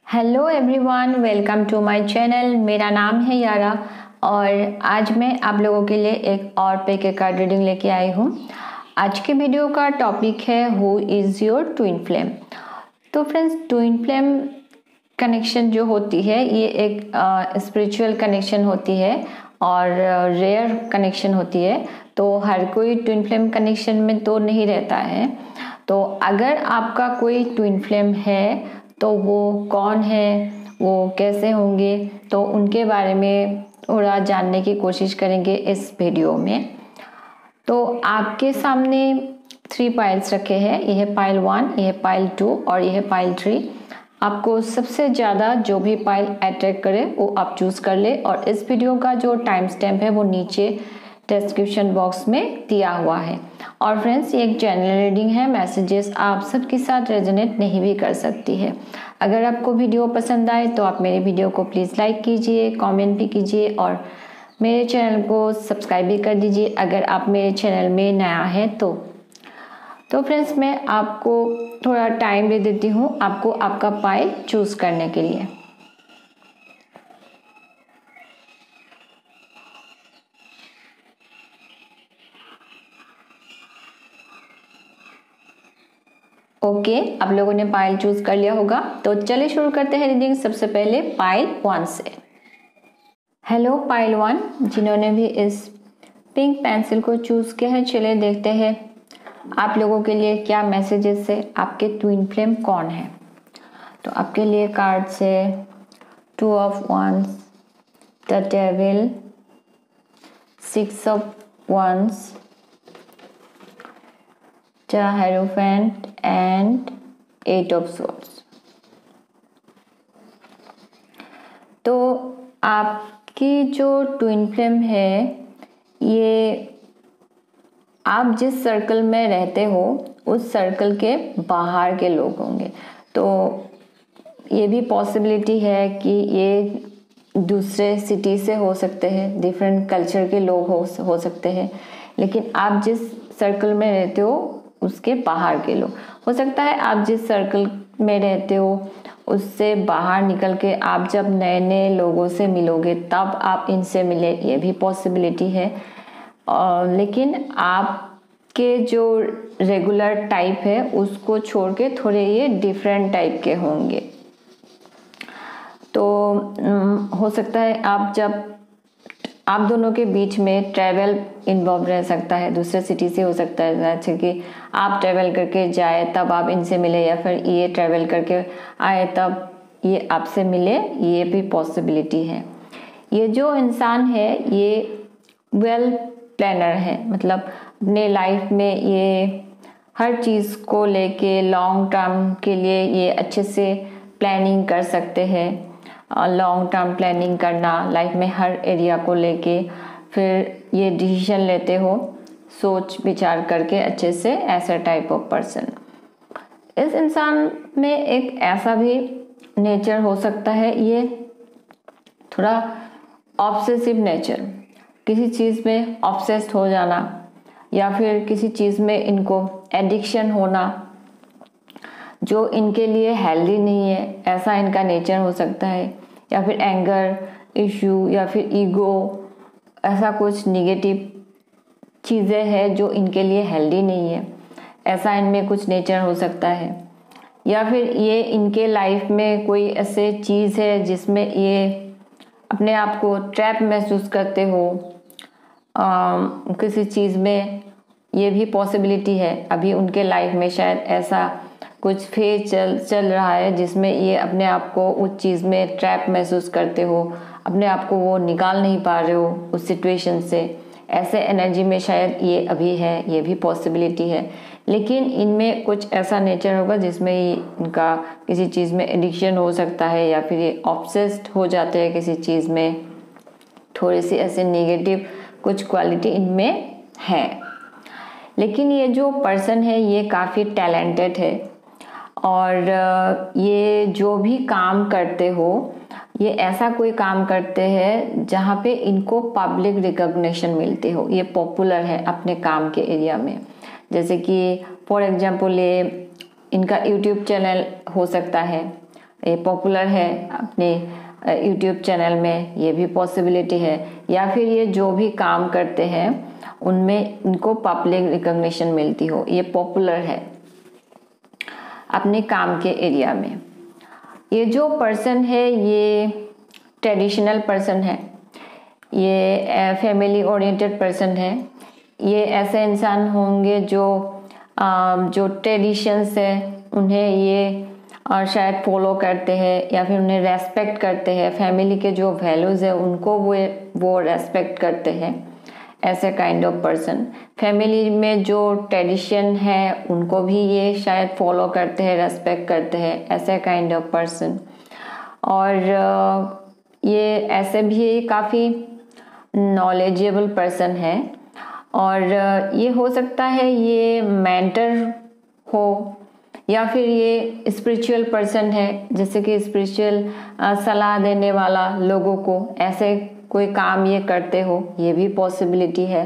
Hello everyone, welcome to my channel. मेरा नाम है यारा और आज मैं आप लोगों के लिए एक और पीके कार्ड रीडिंग लेके आई हूँ। आज के वीडियो का टॉपिक है who is your twin flame. तो फ्रेंड्स, ट्विन फ्लेम कनेक्शन जो होती है ये एक स्पिरिचुअल कनेक्शन होती है और रेयर कनेक्शन होती है। तो हर कोई ट्विन फ्लेम कनेक्शन में तो नहीं रहता है। तो अगर आपका कोई ट्विन फ्लेम है तो वो कौन है, वो कैसे होंगे, तो उनके बारे में थोड़ा जानने की कोशिश करेंगे इस वीडियो में। तो आपके सामने 3 पाइल्स रखे हैं। यह है पाइल 1, यह है पाइल 2 और यह है पाइल 3। आपको सबसे ज़्यादा जो भी पाइल अट्रैक्ट करे वो आप चूज़ कर ले और इस वीडियो का जो टाइम स्टैम्प है वो नीचे डिस्क्रिप्शन बॉक्स में दिया हुआ है। और फ्रेंड्स, ये एक जनरल रीडिंग है, मैसेजेस आप सबके साथ रेजोनेट नहीं भी कर सकती है। अगर आपको वीडियो पसंद आए तो आप मेरे वीडियो को प्लीज़ लाइक कीजिए, कमेंट भी कीजिए और मेरे चैनल को सब्सक्राइब भी कर दीजिए अगर आप मेरे चैनल में नया है तो फ्रेंड्स, मैं आपको थोड़ा टाइम दे देती हूँ आपको आपका पाइल चूज़ करने के लिए। ओके, आप लोगों ने पाइल चूज कर लिया होगा। तो चलिए शुरू करते हैं रीडिंग। सबसे पहले पाइल 1 से। हेलो पाइल 1, जिन्होंने भी इस पिंक पेंसिल को चूज किया है, चलिए देखते हैं आप लोगों के लिए क्या मैसेजेस है, आपके ट्विन फ्लेम कौन है। तो आपके लिए कार्ड से 2 of wands, the devil, 6 of wands, the hierophant and 8 of swords। तो आपकी जो ट्विन फ्लेम है ये आप जिस सर्कल में रहते हो उस सर्कल के बाहर के लोग होंगे। तो ये भी पॉसिबिलिटी है कि ये दूसरे सिटी से हो सकते हैं, डिफरेंट कल्चर के लोग हो सकते हैं, लेकिन आप जिस सर्कल में रहते हो उसके बाहर के लोग हो सकता है। आप जिस सर्कल में रहते हो उससे बाहर निकल के आप जब नए नए लोगों से मिलोगे तब आप इनसे मिले, ये भी पॉसिबिलिटी है। लेकिन आपके जो रेगुलर टाइप है उसको छोड़ के थोड़े ये डिफरेंट टाइप के होंगे। तो हो सकता है आप दोनों के बीच में ट्रैवल इन्वॉल्व रह सकता है, दूसरे सिटी से हो सकता है, जैसे कि आप ट्रैवल करके जाए तब आप इनसे मिले या फिर ये ट्रैवल करके आए तब ये आपसे मिले, ये भी पॉसिबिलिटी है। ये जो इंसान है ये वेल प्लानर है, मतलब अपने लाइफ में ये हर चीज़ को लेके लॉन्ग टर्म के लिए ये अच्छे से प्लानिंग कर सकते हैं। लॉन्ग टर्म प्लानिंग करना लाइफ में हर एरिया को लेके, फिर ये डिसीजन लेते हो सोच विचार करके अच्छे से, ऐसा टाइप ऑफ पर्सन। इस इंसान में एक ऐसा भी नेचर हो सकता है, ये थोड़ा ऑब्सेसिव नेचर, किसी चीज़ में ऑब्सेस्ड हो जाना या फिर किसी चीज़ में इनको एडिक्शन होना जो इनके लिए हेल्दी नहीं है, ऐसा इनका नेचर हो सकता है। या फिर एंगर इश्यू या फिर ईगो, ऐसा कुछ निगेटिव चीज़ें हैं जो इनके लिए हेल्दी नहीं है, ऐसा इनमें कुछ नेचर हो सकता है। या फिर ये इनके लाइफ में कोई ऐसे चीज़ है जिसमें ये अपने आप को ट्रैप महसूस करते हो किसी चीज़ में, ये भी पॉसिबिलिटी है। अभी उनके लाइफ में शायद ऐसा कुछ फेज चल रहा है जिसमें ये अपने आप को उस चीज़ में ट्रैप महसूस करते हो, अपने आप को वो निकाल नहीं पा रहे हो उस सिचुएशन से, ऐसे एनर्जी में शायद ये अभी है, ये भी पॉसिबिलिटी है। लेकिन इनमें कुछ ऐसा नेचर होगा जिसमें इनका किसी चीज़ में एडिक्शन हो सकता है या फिर ये ऑब्सेस्ड हो जाते हैं किसी चीज़ में, थोड़ी सी ऐसे नेगेटिव कुछ क्वालिटी इनमें है। लेकिन ये जो पर्सन है ये काफ़ी टैलेंटेड है और ये जो भी काम करते हो ये ऐसा कोई काम करते हैं जहाँ पे इनको पब्लिक रिकॉग्निशन मिलती हो, ये पॉपुलर है अपने काम के एरिया में। जैसे कि फॉर एग्जांपल ये इनका यूट्यूब चैनल हो सकता है ये पॉपुलर है अपने यूट्यूब चैनल में, ये भी पॉसिबिलिटी है। या फिर ये जो भी काम करते हैं उनमें इनको पब्लिक रिकॉग्निशन मिलती हो, ये पॉपुलर है अपने काम के एरिया में। ये जो पर्सन है ये ट्रेडिशनल पर्सन है, ये फैमिली ओरिएंटेड पर्सन है। ये ऐसे इंसान होंगे जो ट्रेडिशंस है उन्हें ये शायद फॉलो करते हैं या फिर उन्हें रेस्पेक्ट करते हैं। फैमिली के जो वैल्यूज़ है उनको वो रेस्पेक्ट करते हैं, ऐसे काइंड ऑफ पर्सन। फैमिली में जो ट्रेडिशन है उनको भी ये शायद फॉलो करते हैं, रेस्पेक्ट करते हैं, ऐसे काइंड ऑफ पर्सन। और ये ऐसे भी काफ़ी नॉलेजेबल पर्सन है। और ये हो सकता है ये मेंटर हो या फिर ये स्पिरिचुअल पर्सन है, जैसे कि स्पिरिचुअल सलाह देने वाला लोगों को, ऐसे कोई काम ये करते हो, ये भी पॉसिबिलिटी है।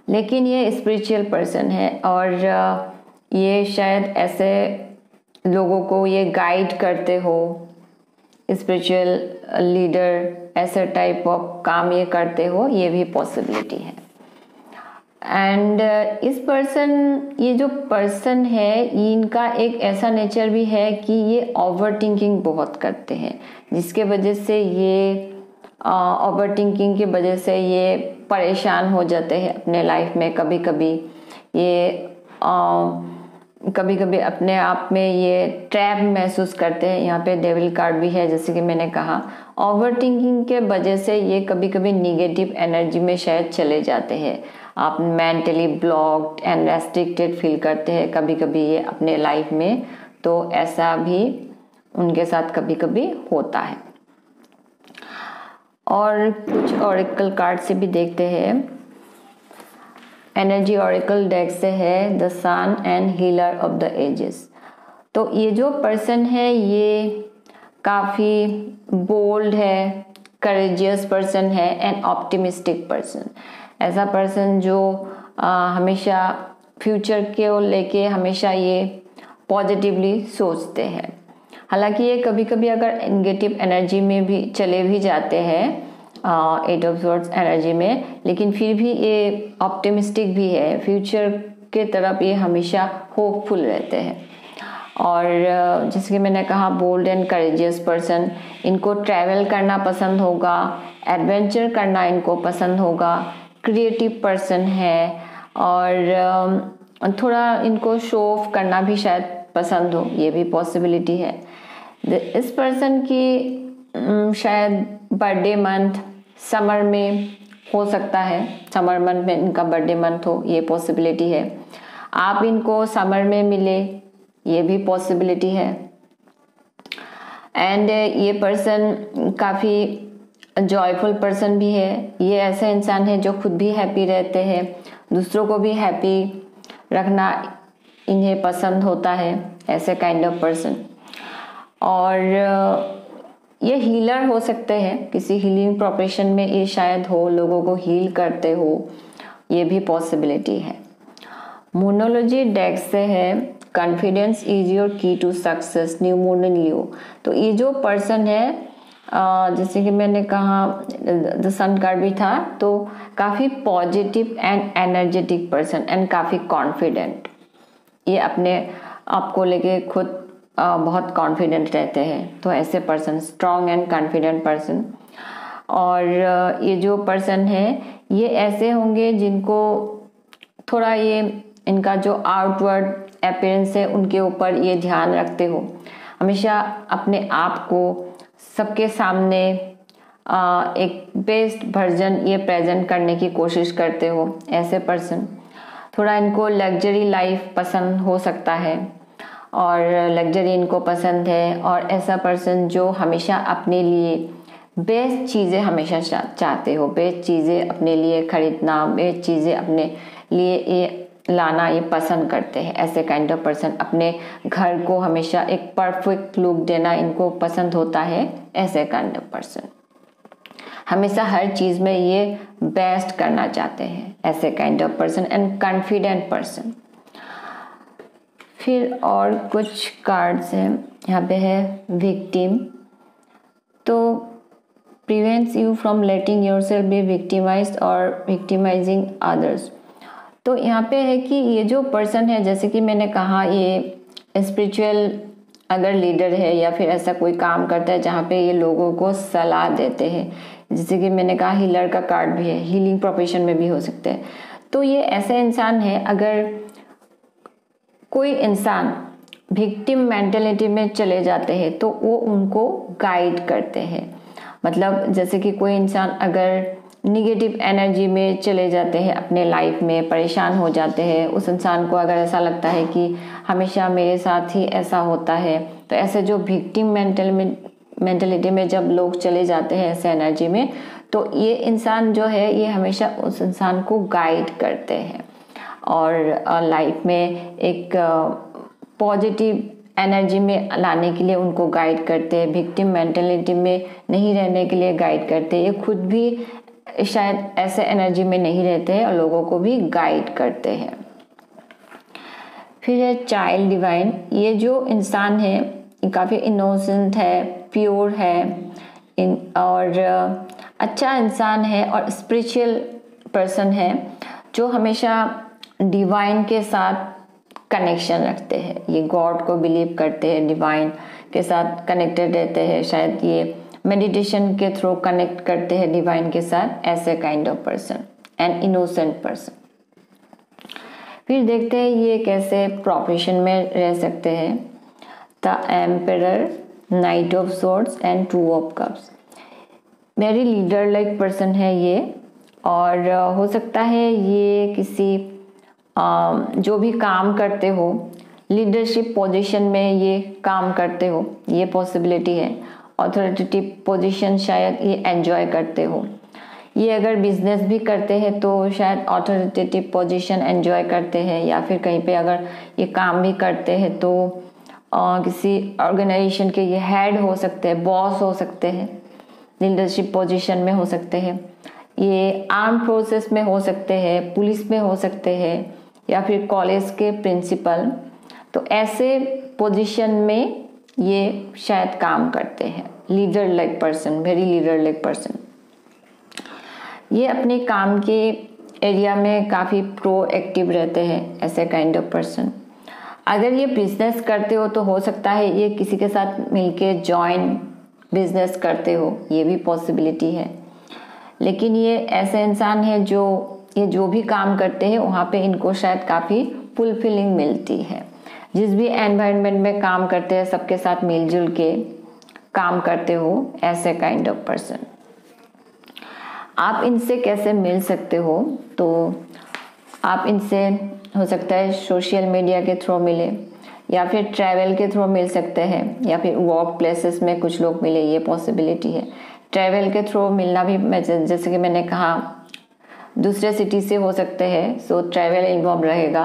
लेकिन ये स्पिरिचुअल पर्सन है और ये शायद ऐसे लोगों को ये गाइड करते हो, स्पिरिचुअल लीडर, ऐसे टाइप ऑफ काम ये करते हो, ये भी पॉसिबिलिटी है। एंड इस पर्सन, ये जो पर्सन है इनका एक ऐसा नेचर भी है कि ये ओवर थिंकिंग बहुत करते हैं, जिसके वजह से ये ओवर थिंकिंग की वजह से ये परेशान हो जाते हैं अपने लाइफ में। कभी कभी ये कभी कभी अपने आप में ये ट्रैप महसूस करते हैं। यहाँ पे डेविल कार्ड भी है, जैसे कि मैंने कहा ओवर थिंकिंग के वजह से ये कभी कभी निगेटिव एनर्जी में शायद चले जाते हैं। आप mentally blocked and restricted feel करते हैं कभी कभी ये अपने लाइफ में, तो ऐसा भी उनके साथ कभी कभी होता है। और कुछ ऑरेकल कार्ड से भी देखते हैं। एनर्जी ऑरेकल डेक से है the sun and healer of the ages. तो ये जो पर्सन है ये काफ़ी बोल्ड है, करेजियस पर्सन है एंड ऑप्टिमिस्टिक पर्सन। ऐसा पर्सन जो हमेशा फ्यूचर के लेके हमेशा ये पॉजिटिवली सोचते हैं। हालांकि ये कभी कभी अगर नेगेटिव एनर्जी में भी चले भी जाते हैं, 8 ऑफ सॉर्ड्स एनर्जी में, लेकिन फिर भी ये ऑप्टिमिस्टिक भी है, फ्यूचर के तरफ ये हमेशा होपफुल रहते हैं। और जैसे कि मैंने कहा बोल्ड एंड करेजियस पर्सन, इनको ट्रैवल करना पसंद होगा, एडवेंचर करना इनको पसंद होगा, क्रिएटिव पर्सन है और थोड़ा इनको शो ऑफ करना भी शायद पसंद हो, ये भी पॉसिबिलिटी है। इस पर्सन की शायद बर्थडे मंथ समर में हो सकता है, समर मंथ में इनका बर्थडे मंथ हो, ये पॉसिबिलिटी है। आप इनको समर में मिले, ये भी पॉसिबिलिटी है। एंड ये पर्सन काफ़ी जॉयफुल पर्सन भी है। ये ऐसे इंसान है जो खुद भी हैप्पी रहते हैं, दूसरों को भी हैप्पी रखना इन्हें पसंद होता है, ऐसे काइंड ऑफ पर्सन। और ये हीलर हो सकते हैं, किसी हीलिंग प्रोफेशन में ये शायद हो, लोगों को हील करते हो, ये भी पॉसिबिलिटी है। मोनोलॉजी डेक से है confidence is your key to success, new moon in Leo. तो ये जो पर्सन है, जैसे कि मैंने कहा द सन कार्ड भी था, तो काफ़ी positive and energetic person and काफ़ी कॉन्फिडेंट। ये अपने आप को लेके खुद बहुत कॉन्फिडेंट रहते हैं, तो ऐसे person strong and confident person. और ये जो पर्सन है ये ऐसे होंगे जिनको थोड़ा ये इनका जो आउटवर्ड अपीयरेंस है उनके ऊपर ये ध्यान रखते हो, हमेशा अपने आप को सबके सामने एक बेस्ट वर्जन ये प्रेजेंट करने की कोशिश करते हो, ऐसे पर्सन। थोड़ा इनको लग्जरी लाइफ पसंद हो सकता है और लग्जरी इनको पसंद है। और ऐसा पर्सन जो हमेशा अपने लिए बेस्ट चीज़ें हमेशा चाहते हो, बेस्ट चीज़ें अपने लिए खरीदना, बेस्ट चीज़ें अपने लिए ये लाना ये पसंद करते हैं, ऐसे काइंड ऑफ पर्सन। अपने घर को हमेशा एक परफेक्ट लुक देना इनको पसंद होता है, ऐसे काइंड ऑफ पर्सन। हमेशा हर चीज़ में ये बेस्ट करना चाहते हैं, ऐसे kind of person and confident person. फिर और कुछ कार्ड्स हैं, यहाँ पे है विक्टिम, तो prevents you from letting yourself B victimised और विक्टिमाइजिंग अदर्स। तो यहाँ पे है कि ये जो पर्सन है, जैसे कि मैंने कहा, ये स्पिरिचुअल अगर लीडर है या फिर ऐसा कोई काम करता है जहाँ पे ये लोगों को सलाह देते हैं, जैसे कि मैंने कहा हीलर का कार्ड भी है, हीलिंग प्रोफेशन में भी हो सकते हैं। तो ये ऐसे इंसान है, अगर कोई इंसान विक्टिम मेंटेलिटी में चले जाते हैं तो वो उनको गाइड करते हैं। मतलब जैसे कि कोई इंसान अगर निगेटिव एनर्जी में चले जाते हैं, अपने लाइफ में परेशान हो जाते हैं, उस इंसान को अगर ऐसा लगता है कि हमेशा मेरे साथ ही ऐसा होता है, तो ऐसे जो विक्टिम मेंटेलिटी में जब लोग चले जाते हैं ऐसे एनर्जी में, तो ये इंसान जो है ये हमेशा उस इंसान को गाइड करते हैं और लाइफ में एक पॉजिटिव एनर्जी में लाने के लिए उनको गाइड करते हैं, विक्टिम मेंटेलिटी में नहीं रहने के लिए गाइड करते हैं। ये खुद भी शायद ऐसे एनर्जी में नहीं रहते हैं और लोगों को भी गाइड करते हैं। फिर है चाइल्ड डिवाइन। ये जो इंसान है ये काफ़ी इनोसेंट है, प्योर है और अच्छा इंसान है और स्पिरिचुअल पर्सन है जो हमेशा डिवाइन के साथ कनेक्शन रखते हैं। ये गॉड को बिलीव करते हैं, डिवाइन के साथ कनेक्टेड रहते हैं, शायद ये मेडिटेशन के थ्रू कनेक्ट करते हैं डिवाइन के साथ, ऐसे kind of person, an innocent person. फिर देखते हैं ये कैसे प्रोफेशन में रह सकते हैं। The emperor, night of swords and two of cups. Very leader like person है ये, और हो सकता है ये किसी जो भी काम करते हो, लीडरशिप पोजीशन में ये काम करते हो, ये पॉसिबिलिटी है। ऑथोरिटेटिव पोजीशन शायद ये एंजॉय करते हो। ये अगर बिजनेस भी करते हैं तो शायद ऑथोरिटेटिव पोजीशन एंजॉय करते हैं, या फिर कहीं पे अगर ये काम भी करते हैं तो किसी ऑर्गेनाइजेशन के ये हेड हो सकते हैं, बॉस हो सकते हैं, लीडरशिप पोजीशन में हो सकते हैं, ये आर्म फोर्सेस में हो सकते हैं, पुलिस में हो सकते हैं, या फिर कॉलेज के प्रिंसिपल। तो ऐसे पोजीशन में ये शायद काम करते हैं। Leader like person, very leader like person. ये अपने काम के एरिया में काफ़ी प्रोएक्टिव रहते हैं, ऐसे काइंड ऑफ पर्सन। अगर ये बिजनेस करते हो तो हो सकता है ये किसी के साथ मिलके जॉइन बिजनेस करते हो, ये भी पॉसिबिलिटी है। लेकिन ये ऐसे इंसान है जो ये जो भी काम करते हैं वहाँ पे इनको शायद काफ़ी फुलफिलिंग मिलती है। जिस भी एनवायरनमेंट में काम करते हैं सबके साथ मिलजुल के काम करते हो, ऐसे काइंड ऑफ पर्सन। आप इनसे कैसे मिल सकते हो? तो आप इनसे हो सकता है सोशल मीडिया के थ्रू मिले, या फिर ट्रैवल के थ्रू मिल सकते हैं, या फिर वर्क प्लेसेस में कुछ लोग मिले, ये पॉसिबिलिटी है। ट्रैवल के थ्रू मिलना भी, जैसे कि मैंने कहा, दूसरे सिटी से हो सकते हैं, सो ट्रैवल इन्वॉल्व रहेगा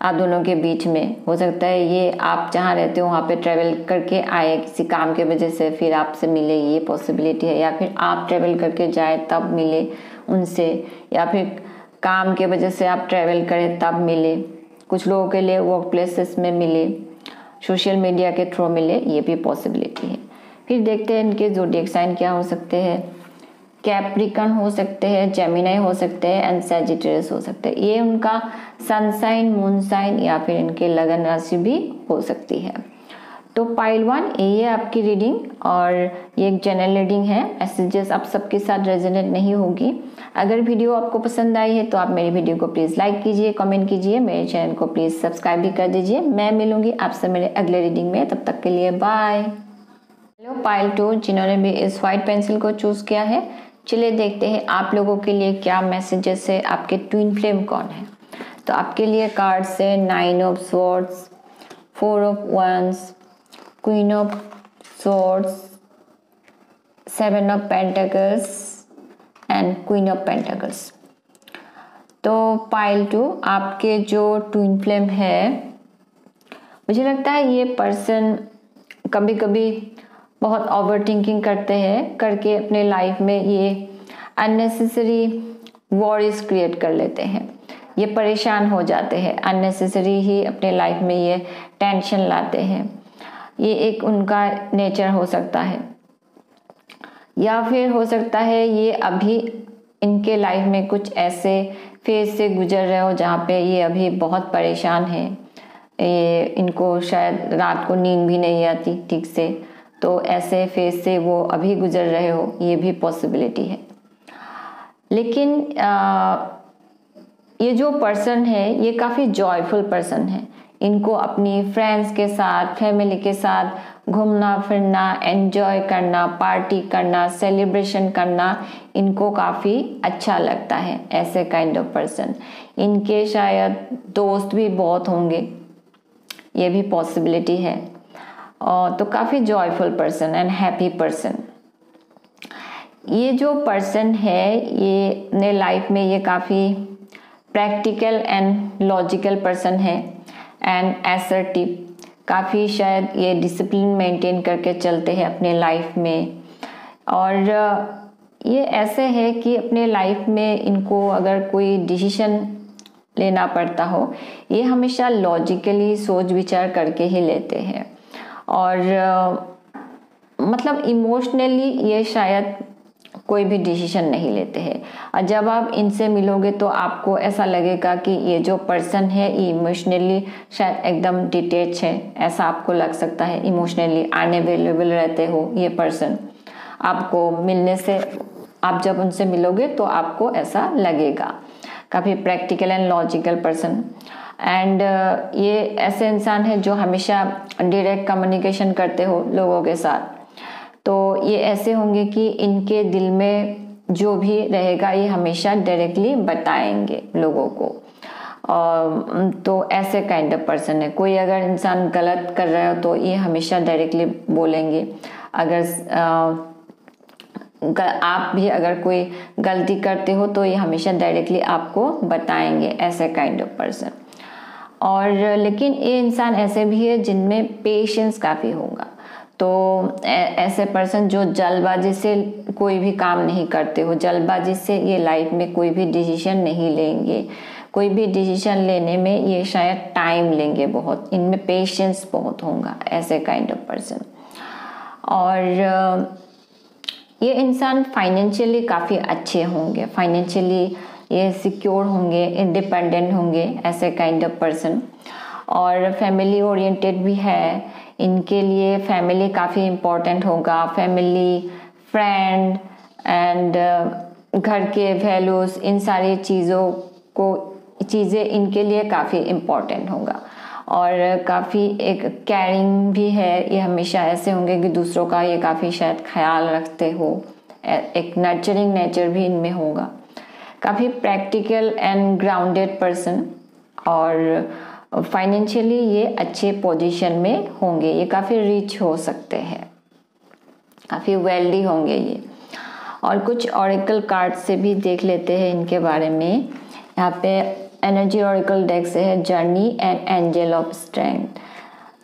आप दोनों के बीच में। हो सकता है ये आप जहाँ रहते हो वहाँ पे ट्रैवल करके आए किसी काम के वजह से, फिर आपसे मिले, ये पॉसिबिलिटी है। या फिर आप ट्रैवल करके जाए तब मिले उनसे, या फिर काम के वजह से आप ट्रैवल करें तब मिले। कुछ लोगों के लिए वर्क प्लेसेस में मिले, सोशल मीडिया के थ्रू मिले, ये भी पॉसिबिलिटी है। फिर देखते हैं इनके ज़ोडिएक साइन क्या हो सकते हैं। कैप्रिकन हो सकते हैं, जेमिनी हो सकते हैं एंड सैजिटेरियस हो सकते हैं। ये उनका सन साइन, मून साइन, या फिर इनके लगन राशि भी हो सकती है। तो पाइल 1 ये आपकी रीडिंग, और ये एक जनरल रीडिंग है। मैसेजेस आप सबके साथ रेजोनेट नहीं होगी। अगर वीडियो आपको पसंद आई है तो आप मेरी वीडियो को प्लीज़ लाइक कीजिए, कमेंट कीजिए, मेरे चैनल को प्लीज़ सब्सक्राइब भी कर दीजिए। मैं मिलूंगी आपसे मेरे अगले रीडिंग में, तब तक के लिए बाय। हेलो पाइल 2, जिन्होंने भी इस वाइट पेंसिल को चूज़ किया है, चलिए देखते हैं आप लोगों के लिए क्या मैसेजेस है। आपके ट्विन फ्लेम कौन है? तो आपके लिए कार्ड्स है 9 of swords, 4 of wands, queen of swords, 7 of pentacles and queen of pentacles. तो पाइल 2, आपके जो ट्विन फ्लेम है, मुझे लगता है ये पर्सन कभी कभी बहुत ओवर थिंकिंग करते हैं, करके अपने लाइफ में ये अननेसेसरी वॉरीज क्रिएट कर लेते हैं। ये परेशान हो जाते हैं, अननेसेसरी ही अपने लाइफ में ये टेंशन लाते हैं। ये एक उनका नेचर हो सकता है। या फिर हो सकता है ये अभी इनके लाइफ में कुछ ऐसे फेज से गुजर रहे हो जहाँ पे ये अभी बहुत परेशान है, ये इनको शायद रात को नींद भी नहीं आती ठीक से, तो ऐसे फेज से वो अभी गुजर रहे हो, ये भी पॉसिबिलिटी है। लेकिन ये जो पर्सन है ये काफ़ी जॉयफुल पर्सन है। इनको अपनी फ्रेंड्स के साथ, फैमिली के साथ घूमना फिरना, एंजॉय करना, पार्टी करना, सेलिब्रेशन करना इनको काफ़ी अच्छा लगता है। ऐसे काइंड ऑफ पर्सन, इनके शायद दोस्त भी बहुत होंगे, ये भी पॉसिबिलिटी है। और तो काफ़ी joyful person and happy person. ये जो पर्सन है ये अपने लाइफ में ये काफ़ी प्रैक्टिकल एंड लॉजिकल पर्सन है एंड एसर्टिव। काफ़ी शायद ये डिसिप्लिन मेंटेन करके चलते हैं अपने लाइफ में। और ये ऐसे है कि अपने लाइफ में इनको अगर कोई डिसीजन लेना पड़ता हो, ये हमेशा लॉजिकली सोच विचार करके ही लेते हैं। और मतलब इमोशनली ये शायद कोई भी डिसीजन नहीं लेते हैं। और जब आप इनसे मिलोगे तो आपको ऐसा लगेगा कि ये जो पर्सन है इमोशनली शायद एकदम डिटेच है, ऐसा आपको लग सकता है। इमोशनली अनअवेलेबल रहते हो ये पर्सन, आपको मिलने से, आप जब उनसे मिलोगे तो आपको ऐसा लगेगा। काफ़ी practical and logical person. And ये ऐसे इंसान है जो हमेशा डायरेक्ट कम्युनिकेशन करते हो लोगों के साथ। तो ये ऐसे होंगे कि इनके दिल में जो भी रहेगा ये हमेशा डायरेक्टली बताएंगे लोगों को। तो ऐसे काइंड ऑफ पर्सन है। कोई अगर इंसान गलत कर रहा हो तो ये हमेशा डायरेक्टली बोलेंगे। अगर आप भी अगर कोई गलती करते हो तो ये हमेशा डायरेक्टली आपको बताएंगे। ऐसे काइंड ऑफ पर्सन। और लेकिन ये इंसान ऐसे भी है जिनमें पेशेंस काफ़ी होगा। तो ऐसे पर्सन जो जल्दबाजी से कोई भी काम नहीं करते हो, जल्दबाजी से ये लाइफ में कोई भी डिसीजन नहीं लेंगे। कोई भी डिसीजन लेने में ये शायद टाइम लेंगे बहुत, इनमें पेशेंस बहुत होगा। ऐसे काइंड ऑफ पर्सन। और ये इंसान फाइनेंशियली काफ़ी अच्छे होंगे, फाइनेंशियली ये सिक्योर होंगे, इंडिपेंडेंट होंगे। ऐसे काइंड ऑफ पर्सन। और फैमिली ओरिएंटेड भी है। इनके लिए फैमिली काफ़ी इम्पोर्टेंट होगा। फैमिली, फ्रेंड एंड घर के वैल्यूज़, इन सारी चीज़ें इनके लिए काफ़ी इम्पोर्टेंट होगा। और काफ़ी एक कैरिंग भी है। ये हमेशा ऐसे होंगे कि दूसरों का ये काफ़ी शायद ख्याल रखते हो। एक नर्चरिंग नेचर भी इनमें होगा। काफ़ी प्रैक्टिकल एंड ग्राउंडेड पर्सन। और फाइनेंशियली ये अच्छे पोजीशन में होंगे। ये काफ़ी रिच हो सकते हैं, काफ़ी वेल्दी होंगे ये। और कुछ ऑरेकल कार्ड से भी देख लेते हैं इनके बारे में। यहाँ पे एनर्जी ऑरेकल डेक से है journey and angel of strength.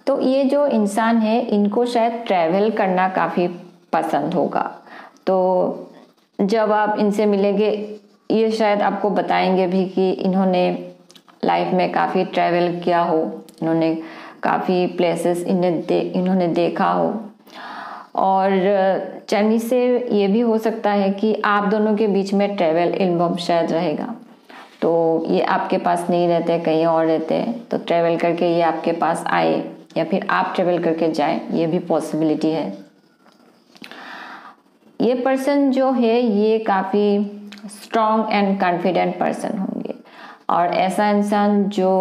तो ये जो इंसान है इनको शायद ट्रैवल करना काफ़ी पसंद होगा। तो जब आप इनसे मिलेंगे ये शायद आपको बताएंगे भी कि इन्होंने लाइफ में काफ़ी ट्रैवल किया हो, इन्होंने काफ़ी प्लेसेस इन्होंने देखा हो। और जर्नी से ये भी हो सकता है कि आप दोनों के बीच में ट्रैवल इन्वॉल्व शायद रहेगा। तो ये आपके पास नहीं रहते, कहीं और रहते हैं, तो ट्रैवल करके ये आपके पास आए या फिर आप ट्रैवल करके जाएं, ये भी पॉसिबिलिटी है। ये पर्सन जो है ये काफ़ी स्ट्रॉन्ग एंड कॉन्फिडेंट पर्सन होंगे। और ऐसा इंसान जो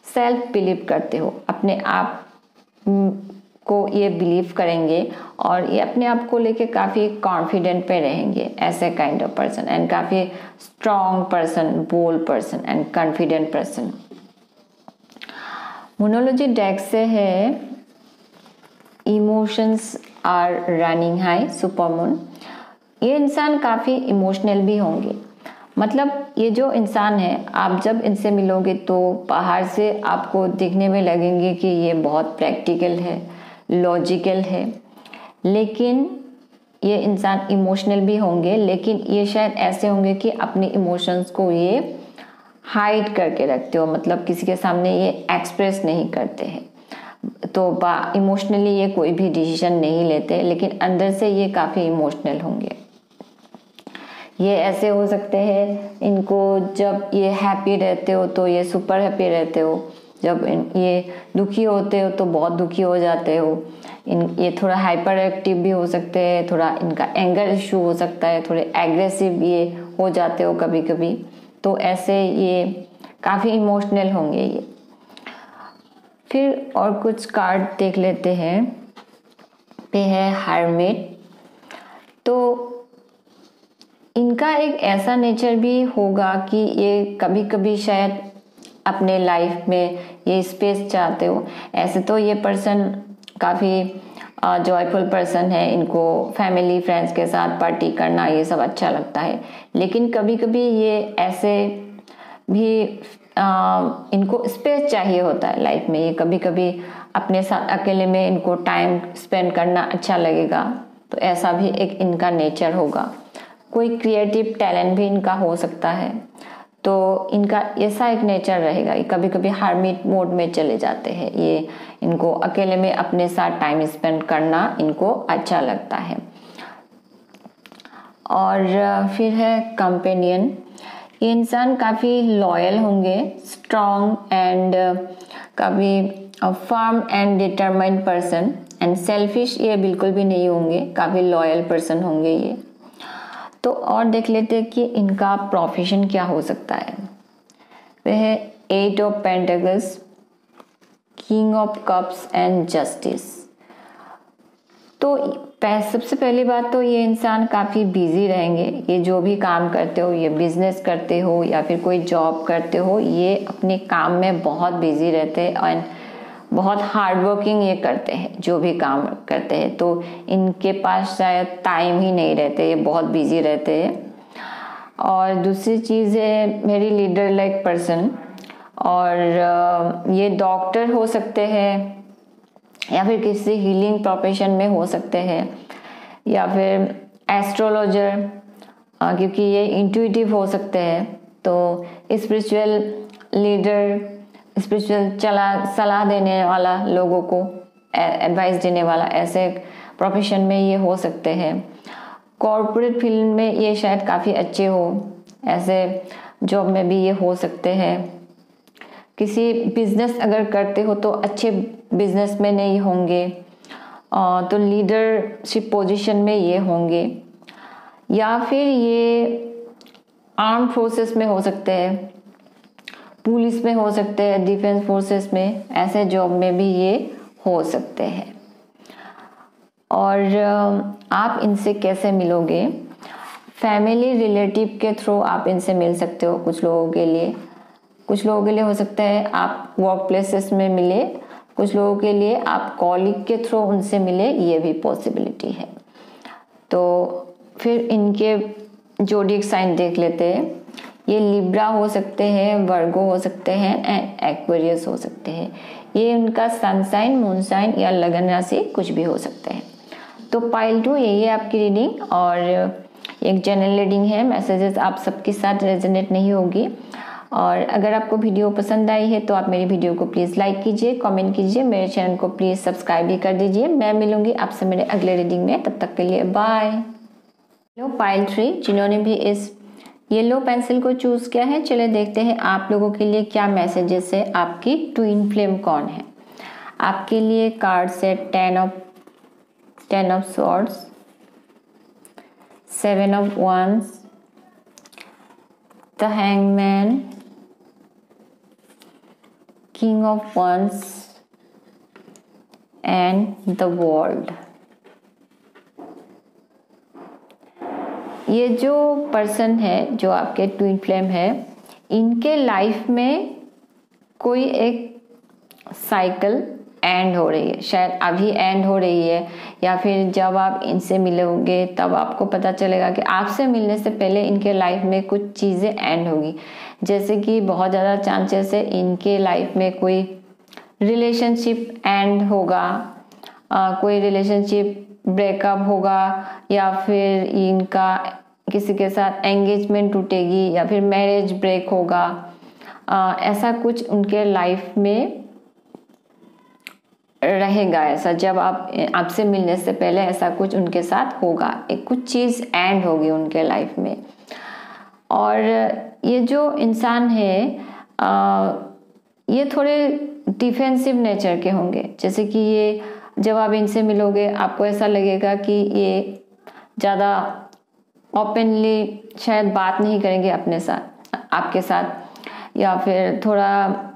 सेल्फ बिलीव करते हो, अपने आप को ये बिलीव करेंगे और ये अपने आप को लेके काफ़ी कॉन्फिडेंट पे रहेंगे। ऐसे काइंड ऑफ पर्सन एंड काफ़ी strong person, bold person and confident person. Moonology deck से है emotions are running high, supermoon. ये इंसान काफ़ी इमोशनल भी होंगे। मतलब ये जो इंसान है, आप जब इनसे मिलोगे तो बाहर से आपको दिखने में लगेंगे कि ये बहुत प्रैक्टिकल है, लॉजिकल है, लेकिन ये इंसान इमोशनल भी होंगे। लेकिन ये शायद ऐसे होंगे कि अपने इमोशंस को ये हाइड करके रखते हो, मतलब किसी के सामने ये एक्सप्रेस नहीं करते हैं। तो इमोशनली ये कोई भी डिसीजन नहीं लेते, लेकिन अंदर से ये काफ़ी इमोशनल होंगे। ये ऐसे हो सकते हैं, इनको जब ये हैप्पी रहते हो तो ये सुपर हैप्पी रहते हो, जब ये दुखी होते हो तो बहुत दुखी हो जाते हो। ये थोड़ा हाइपर एक्टिव भी हो सकते हैं, थोड़ा इनका एंगर इशू हो सकता है, थोड़े एग्रेसिव ये हो जाते हो कभी कभी। तो ऐसे ये काफ़ी इमोशनल होंगे ये। फिर और कुछ कार्ड देख लेते हैं। पे है हर्मिट। तो इनका एक ऐसा नेचर भी होगा कि ये कभी कभी शायद अपने लाइफ में ये स्पेस चाहते हो। ऐसे तो ये पर्सन काफ़ी जॉयफुल पर्सन है, इनको फैमिली फ्रेंड्स के साथ पार्टी करना ये सब अच्छा लगता है, लेकिन कभी कभी ये ऐसे भी इनको स्पेस चाहिए होता है लाइफ में। ये कभी कभी अपने साथ अकेले में इनको टाइम स्पेंड करना अच्छा लगेगा, तो ऐसा भी एक इनका नेचर होगा। कोई क्रिएटिव टैलेंट भी इनका हो सकता है, तो इनका ऐसा एक नेचर रहेगा। ये कभी कभी हार्मिट मोड में चले जाते हैं, ये इनको अकेले में अपने साथ टाइम स्पेंड करना इनको अच्छा लगता है। और फिर है कंपेनियन। ये इंसान काफ़ी लॉयल होंगे, स्ट्रॉन्ग एंड काफ़ी firm and determined person and selfish ये बिल्कुल भी नहीं होंगे, काफ़ी लॉयल पर्सन होंगे ये। तो और देख लेते हैं कि इनका प्रोफेशन क्या हो सकता है। वह है 8 of pentacles, king of cups and justice. तो सबसे पहली बात तो ये इंसान काफ़ी बिजी रहेंगे। ये जो भी काम करते हो, ये बिजनेस करते हो या फिर कोई जॉब करते हो, ये अपने काम में बहुत बिजी रहते हैं और बहुत हार्ड वर्किंग ये करते हैं जो भी काम करते हैं। तो इनके पास शायद टाइम ही नहीं रहते, ये बहुत बिजी रहते हैं। और दूसरी चीज़ है वेरी लीडर लाइक पर्सन। और ये डॉक्टर हो सकते हैं या फिर किसी हीलिंग प्रोफेशन में हो सकते हैं, या फिर एस्ट्रोलॉजर, क्योंकि ये इंट्यूटिव हो सकते हैं। तो स्पिरिचुअल लीडर, स्पिरिचुअल सलाह देने वाला, लोगों को एडवाइस देने वाला, ऐसे प्रोफेशन में ये हो सकते हैं। कॉर्पोरेट फील्ड में ये शायद काफ़ी अच्छे हो, ऐसे जॉब में भी ये हो सकते हैं। किसी बिजनेस अगर करते हो तो अच्छे बिजनेस में नहीं होंगे, तो लीडरशिप पोजीशन में ये होंगे। या फिर ये आर्म फोर्सेस में हो सकते हैं, पुलिस में हो सकते हैं, डिफेंस फोर्सेस में, ऐसे जॉब में भी ये हो सकते हैं। और आप इनसे कैसे मिलोगे? फैमिली रिलेटिव के थ्रू आप इनसे मिल सकते हो। कुछ लोगों के लिए हो सकता है आप वर्क प्लेसेस में मिले, कुछ लोगों के लिए आप कॉलीग के थ्रू उनसे मिले, ये भी पॉसिबिलिटी है। तो फिर इनके जोडिक साइन देख लेते हैं। ये लिब्रा हो सकते हैं, वर्गो हो सकते हैं एंड एक्वेरियस हो सकते हैं। ये उनका सन साइन, मून साइन या लगन राशि कुछ भी हो सकते हैं। तो पाइल 2 यही है आपकी रीडिंग, और एक जनरल रीडिंग है। मैसेजेस आप सबके साथ रेजोनेट नहीं होगी। और अगर आपको वीडियो पसंद आई है तो आप मेरी वीडियो को प्लीज़ लाइक कीजिए, कमेंट कीजिए, मेरे चैनल को प्लीज़ सब्सक्राइब भी कर दीजिए। मैं मिलूंगी आपसे मेरे अगले रीडिंग में, तब तक के लिए बाय। लो पाइल 3, जिन्होंने भी इस येलो पेंसिल को चूज़ किया है, चले देखते हैं आप लोगों के लिए क्या मैसेजेस है। आपकी ट्विन फ्लेम कौन है? आपके लिए कार्ड से 10 of swords, 7 of wands, the hangman, king of wands and the world. ये जो पर्सन है, जो आपके ट्विन फ्लेम है, इनके लाइफ में कोई एक साइकिल एंड हो रही है, शायद अभी एंड हो रही है, या फिर जब आप इनसे मिलोगे तब आपको पता चलेगा कि आपसे मिलने से पहले इनके लाइफ में कुछ चीज़ें एंड होगी। जैसे कि बहुत ज़्यादा चांसेस है इनके लाइफ में कोई रिलेशनशिप एंड होगा, कोई रिलेशनशिप ब्रेकअप होगा, या फिर इनका किसी के साथ एंगेजमेंट टूटेगी, या फिर मैरिज ब्रेक होगा, ऐसा कुछ उनके लाइफ में रहेगा। ऐसा जब आपसे मिलने से पहले ऐसा कुछ उनके साथ होगा, एक कुछ चीज़ एंड होगी उनके लाइफ में। और ये जो इंसान है ये थोड़े डिफेंसिव नेचर के होंगे। जैसे कि ये जब आप इनसे मिलोगे आपको ऐसा लगेगा कि ये ज़्यादा ओपनली शायद बात नहीं करेंगे अपने साथ, आपके साथ, या फिर थोड़ा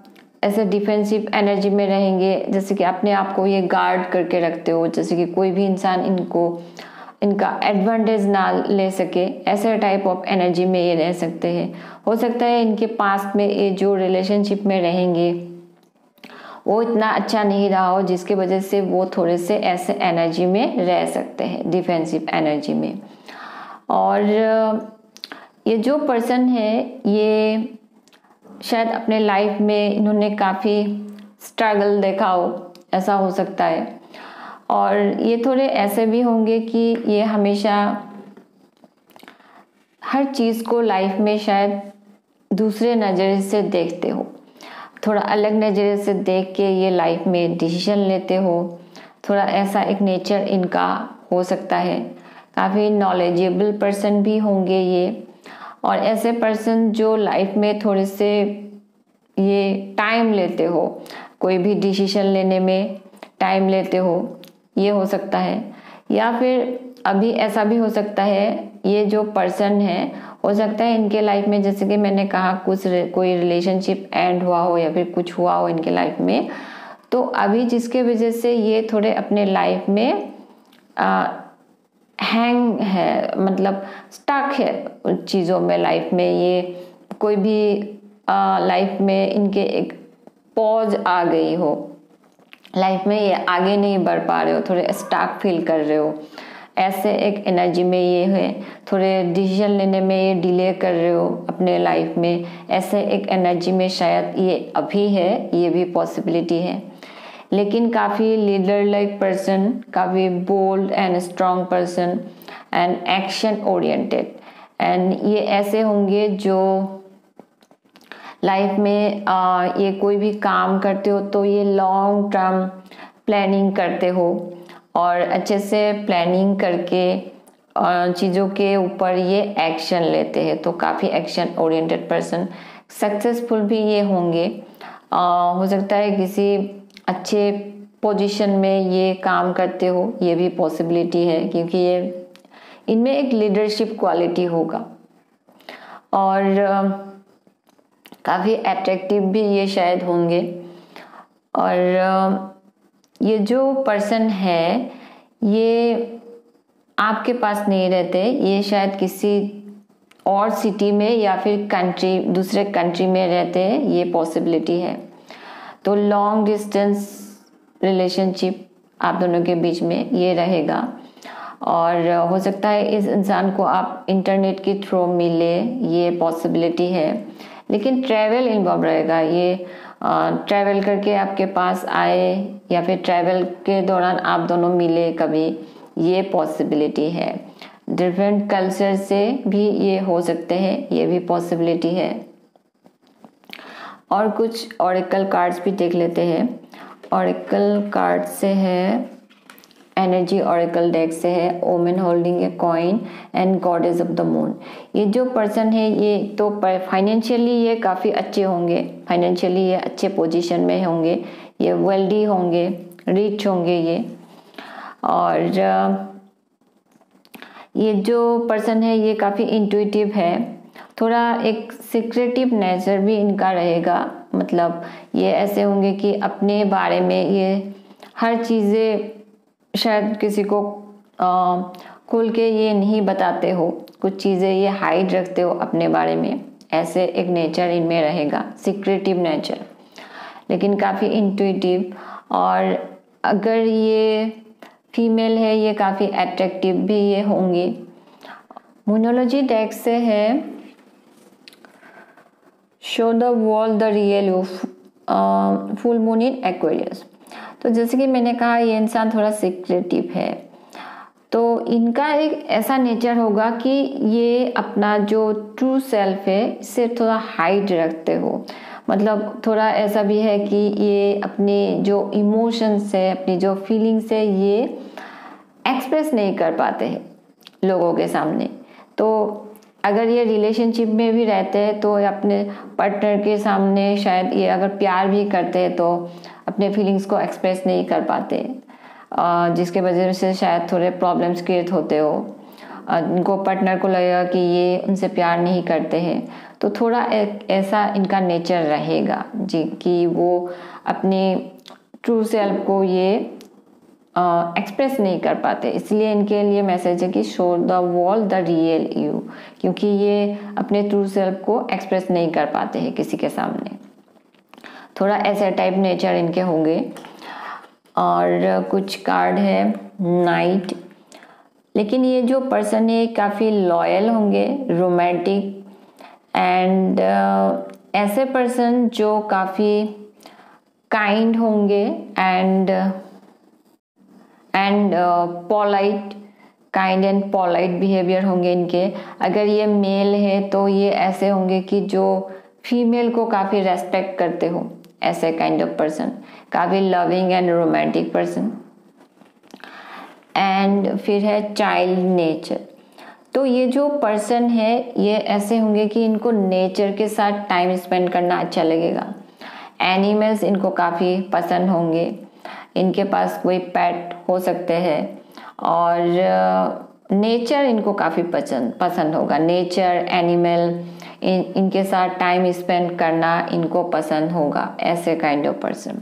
ऐसे डिफेंसिव एनर्जी में रहेंगे। जैसे कि अपने आप को ये गार्ड करके रखते हो, जैसे कि कोई भी इंसान इनका एडवांटेज ना ले सके, ऐसे टाइप ऑफ एनर्जी में ये रह सकते हैं। हो सकता है इनके पास्ट में ये जो रिलेशनशिप में रहेंगे वो इतना अच्छा नहीं रहा हो, जिसके वजह से वो थोड़े से ऐसे एनर्जी में रह सकते हैं, डिफेंसिव एनर्जी में। और ये जो पर्सन है ये शायद अपने लाइफ में इन्होंने काफ़ी स्ट्रगल देखा हो, ऐसा हो सकता है। और ये थोड़े ऐसे भी होंगे कि ये हमेशा हर चीज़ को लाइफ में शायद दूसरे नज़रिए से देखते हो, थोड़ा अलग नज़रिए से देख के ये लाइफ में डिसीजन लेते हो। थोड़ा ऐसा एक नेचर इनका हो सकता है। काफ़ी नॉलेजेबल पर्सन भी होंगे ये, और ऐसे पर्सन जो लाइफ में थोड़े से ये टाइम लेते हो, कोई भी डिसीजन लेने में टाइम लेते हो, ये हो सकता है। या फिर अभी ऐसा भी हो सकता है ये जो पर्सन है, हो सकता है इनके लाइफ में, जैसे कि मैंने कहा, कोई रिलेशनशिप एंड हुआ हो या फिर कुछ हुआ हो इनके लाइफ में, तो अभी जिसके वजह से ये थोड़े अपने लाइफ में हैंग है, मतलब स्टक है चीज़ों में। लाइफ में ये कोई भी लाइफ में इनके एक पॉज आ गई हो, लाइफ में ये आगे नहीं बढ़ पा रहे हो, थोड़े स्टक फील कर रहे हो, ऐसे एक एनर्जी में ये है। थोड़े डिसीजन लेने में ये डिले कर रहे हो अपने लाइफ में, ऐसे एक एनर्जी में शायद ये अभी है, ये भी पॉसिबिलिटी है। लेकिन काफ़ी लीडर लाइक पर्सन, काफ़ी bold and strong person and action oriented, and ये ऐसे होंगे जो लाइफ में ये कोई भी काम करते हो तो ये लॉन्ग टर्म प्लानिंग करते हो, और अच्छे से प्लानिंग करके चीज़ों के ऊपर ये एक्शन लेते हैं। तो काफ़ी एक्शन ओरिएंटेड पर्सन, सक्सेसफुल भी ये होंगे। हो सकता है किसी अच्छे पोजीशन में ये काम करते हो, ये भी पॉसिबिलिटी है, क्योंकि ये इनमें एक लीडरशिप क्वालिटी होगा। और काफ़ी अट्रैक्टिव भी ये शायद होंगे। और ये जो पर्सन है ये आपके पास नहीं रहते, ये शायद किसी और सिटी में या फिर कंट्री, दूसरे कंट्री में रहते हैं, ये पॉसिबिलिटी है। तो लॉन्ग डिस्टेंस रिलेशनशिप आप दोनों के बीच में ये रहेगा। और हो सकता है इस इंसान को आप इंटरनेट के थ्रू मिले, ये पॉसिबिलिटी है। लेकिन ट्रैवल इन्वॉल्व रहेगा, ये ट्रैवल करके आपके पास आए या फिर ट्रैवल के दौरान आप दोनों मिले कभी, ये पॉसिबिलिटी है। डिफरेंट कल्चर से भी ये हो सकते हैं, ये भी पॉसिबिलिटी है। और कुछ ऑरेकल कार्ड्स भी देख लेते हैं। ऑरेकल कार्ड से है, एनर्जी ऑरेकल डेक से है, woman holding a coin and goddess of the moon. ये जो पर्सन है ये तो फाइनेंशियली ये काफ़ी अच्छे होंगे, फाइनेंशियली ये अच्छे पोजीशन में होंगे, ये वेल्दी होंगे, रिच होंगे ये। और ये जो पर्सन है ये काफ़ी इंट्यूटिव है, थोड़ा एक सीक्रेटिव नेचर भी इनका रहेगा। मतलब ये ऐसे होंगे कि अपने बारे में ये हर चीज़ें शायद किसी को खुल के ये नहीं बताते हो, कुछ चीज़ें ये हाइड रखते हो अपने बारे में, ऐसे एक नेचर इनमें रहेगा, सीक्रेटिव नेचर, लेकिन काफ़ी इंट्यूटिव। और अगर ये फीमेल है ये काफ़ी अट्रैक्टिव भी ये होंगी। मोनोलॉजी डेक से है, show the world the real you, full moon in Aquarius. तो जैसे कि मैंने कहा ये इंसान थोड़ा सीक्रेटिव है, तो इनका एक ऐसा नेचर होगा कि ये अपना जो ट्रू सेल्फ है इसे थोड़ा हाइड रखते हो। मतलब थोड़ा ऐसा भी है कि ये अपने जो इमोशंस है, अपनी जो फीलिंग्स है, ये एक्सप्रेस नहीं कर पाते हैं लोगों के सामने। तो अगर ये रिलेशनशिप में भी रहते हैं तो अपने पार्टनर के सामने शायद ये अगर प्यार भी करते हैं तो अपने फीलिंग्स को एक्सप्रेस नहीं कर पाते, जिसके वजह से शायद थोड़े प्रॉब्लम्स क्रिएट होते हो। इनको पार्टनर को लगेगा कि ये उनसे प्यार नहीं करते हैं, तो थोड़ा ऐसा इनका नेचर रहेगा जी कि वो अपने ट्रू सेल्फ को ये एक्सप्रेस नहीं कर पाते। इसलिए इनके लिए मैसेज है कि show the world the real you, क्योंकि ये अपने ट्रू सेल्फ को एक्सप्रेस नहीं कर पाते हैं किसी के सामने। थोड़ा ऐसे टाइप नेचर इनके होंगे। और कुछ कार्ड है नाइट, लेकिन ये जो पर्सन है काफ़ी लॉयल होंगे, रोमांटिक एंड ऐसे पर्सन जो काफ़ी काइंड होंगे एंड पॉलाइट, काइंड एंड पॉलाइट बिहेवियर होंगे इनके। अगर ये मेल है तो ये ऐसे होंगे कि जो फीमेल को काफ़ी रेस्पेक्ट करते हो, ऐसे काइंड ऑफ पर्सन, काफ़ी loving and romantic person. And फिर है चाइल्ड नेचर, तो ये जो पर्सन है ये ऐसे होंगे कि इनको नेचर के साथ टाइम स्पेंड करना अच्छा लगेगा। एनिमल्स इनको काफ़ी पसंद होंगे, इनके पास कोई पेट हो सकते हैं और नेचर इनको काफ़ी पसंद होगा। नेचर, एनिमल, इनके साथ टाइम स्पेंड करना इनको पसंद होगा, ऐसे काइंड ऑफ पर्सन।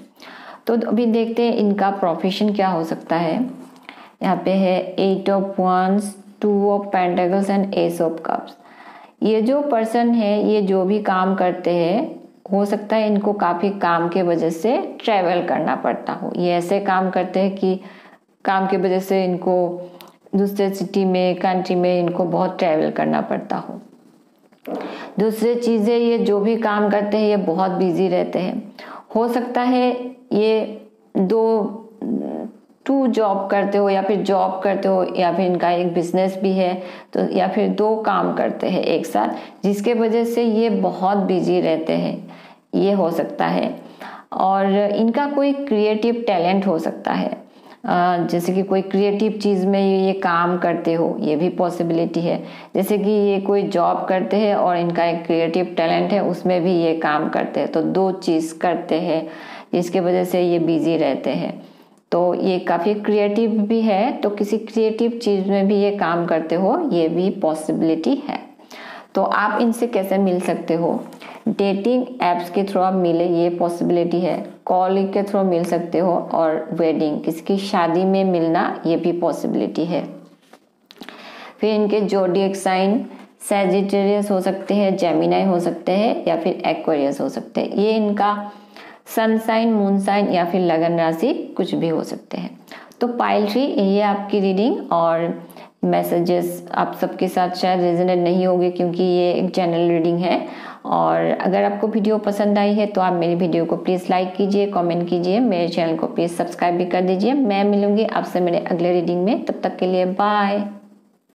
तो अभी देखते हैं इनका प्रोफेशन क्या हो सकता है। यहाँ पे है 8 of wands, 2 of pentacles and S of cups. ये जो पर्सन है ये जो भी काम करते हैं, हो सकता है इनको काफ़ी काम के वजह से ट्रैवल करना पड़ता हो। ये ऐसे काम करते हैं कि काम की वजह से इनको दूसरे सिटी में, कंट्री में इनको बहुत ट्रैवल करना पड़ता हो। दूसरी चीज़ें, ये जो भी काम करते हैं ये बहुत बिजी रहते हैं। हो सकता है ये 2 जॉब करते हो या फिर जॉब करते हो या फिर इनका एक बिजनेस भी है, तो या फिर 2 काम करते हैं एक साथ, जिसके वजह से ये बहुत बिजी रहते हैं, ये हो सकता है। और इनका कोई क्रिएटिव टैलेंट हो सकता है, जैसे कि कोई क्रिएटिव चीज़ में ये काम करते हो, ये भी पॉसिबिलिटी है। जैसे कि ये कोई जॉब करते हैं और इनका एक क्रिएटिव टैलेंट है, उसमें भी ये काम करते हैं, तो 2 चीज़ करते हैं जिसके वजह से ये बिजी रहते हैं। तो ये काफ़ी क्रिएटिव भी है, तो किसी क्रिएटिव चीज़ में भी ये काम करते हो, ये भी पॉसिबिलिटी है। तो आप इनसे कैसे मिल सकते हो? डेटिंग एप्स के थ्रू आप मिले, ये पॉसिबिलिटी है। कॉलिंग के थ्रू मिल सकते हो, और वेडिंग, किसी की शादी में मिलना, ये भी पॉसिबिलिटी है। फिर इनके ज़ोडिएक साइन सैजिटेरियस हो सकते हैं, जेमिनी हो सकते हैं या फिर एक्वेरियस हो सकते हैं। ये इनका सन साइन, मून साइन या फिर लगन राशि कुछ भी हो सकते हैं। तो पाइल ट्री, ये आपकी रीडिंग और मैसेजेस आप सबके साथ शायद रेजोनेट नहीं होंगे क्योंकि ये एक जनरल रीडिंग है। और अगर आपको वीडियो पसंद आई है तो आप मेरी वीडियो को प्लीज़ लाइक कीजिए, कमेंट कीजिए, मेरे चैनल को प्लीज़ सब्सक्राइब भी कर दीजिए। मैं मिलूंगी आपसे मेरे अगले रीडिंग में, तब तक के लिए बाय।